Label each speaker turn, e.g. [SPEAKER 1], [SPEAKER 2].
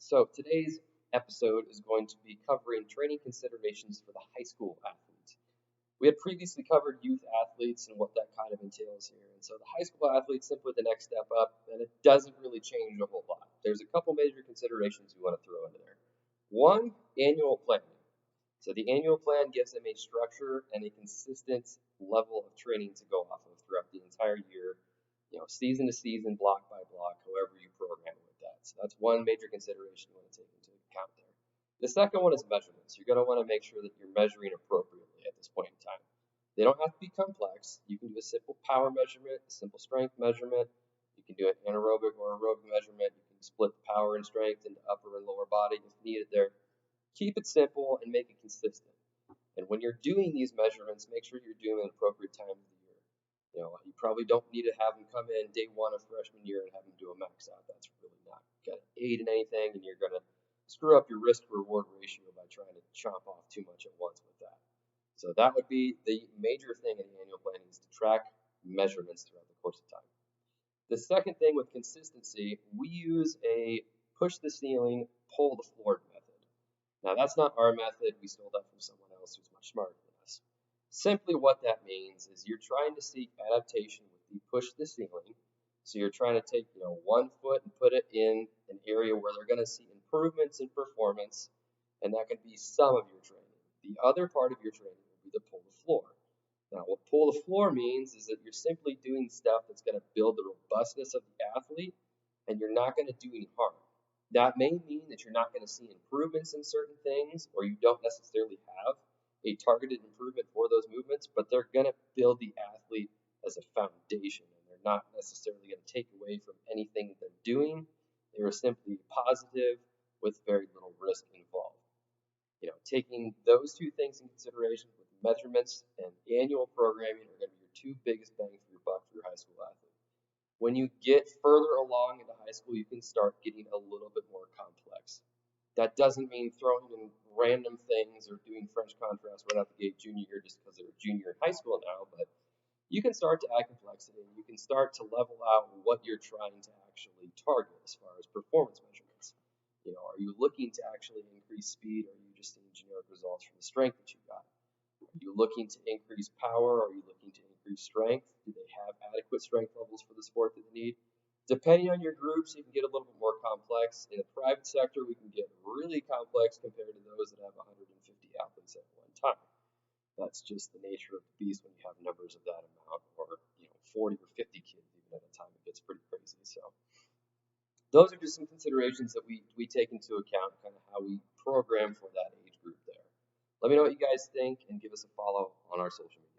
[SPEAKER 1] So today's episode is going to be covering training considerations for the high school athletes. We had previously covered youth athletes and what that kind of entails here. And so the high school athlete's simply the next step up, and it doesn't really change a whole lot. There's a couple major considerations we want to throw into there. One, annual planning. So the annual plan gives them a structure and a consistent level of training to go off of throughout the entire year, season to season, block by block, however you program it with that. So that's one major consideration you want to take into account there. The second one is measurements. You're going to want to make sure that you're measuring appropriately at this point in time. They don't have to be complex. You can do a simple power measurement, a simple strength measurement. You can do an anaerobic or aerobic measurement. You can split the power and strength into upper and lower body if needed there. Keep it simple and make it consistent. And when you're doing these measurements, make sure you're doing it at appropriate time of the year. You probably don't need to have them come in day one of freshman year and have them do a max out. That's really not going to aid in anything, and you're going to screw up your risk reward ratio by trying to chomp off too much at once with that. So that would be the major thing in the annual planning, is to track measurements throughout the course of time. The second thing with consistency, we use a push the ceiling, pull the floor method. Now, that's not our method. We stole that from someone else who's much smarter than us. Simply what that means is you're trying to seek adaptation with the push the ceiling. So you're trying to take 1 foot and put it in an area where they're going to see improvements in performance, and that could be some of your training. The other part of your training will be the pull the floor. Now, what pull the floor means is that you're simply doing stuff that's going to build the robustness of the athlete, and you're not going to do any harm. That may mean that you're not going to see improvements in certain things, or you don't necessarily have a targeted improvement for those movements, but they're going to build the athlete as a foundation, and they're not necessarily going to take away from anything they're doing. They are simply positive with very little risk involved. Taking those two things in consideration with measurements and annual programming are going to be your two biggest bang for your buck for your high school athlete. When you get further along into high school, you can start getting a little bit more complex. That doesn't mean throwing in random things or doing French contrast right out the gate junior year just because they're a junior in high school now, but you can start to add complexity. You can start to level out what you're trying to actually target as far as performance measurements. Are you looking to actually increase speed, or are you just seeing generic results from the strength that you got? Are you looking to increase power? Are you looking to increase strength? Do they have adequate strength levels for the sport that they need? Depending on your groups, you can get a little bit more complex. In the private sector, we can get really complex compared to those that have 150 athletes at one time. That's just the nature of the beast when you have numbers of that amount, or 40 or 50 kids even at a time. It gets pretty crazy. So those are just some considerations that we take into account, kind of how we program for that age group there. Let me know what you guys think, and give us a follow on our social media.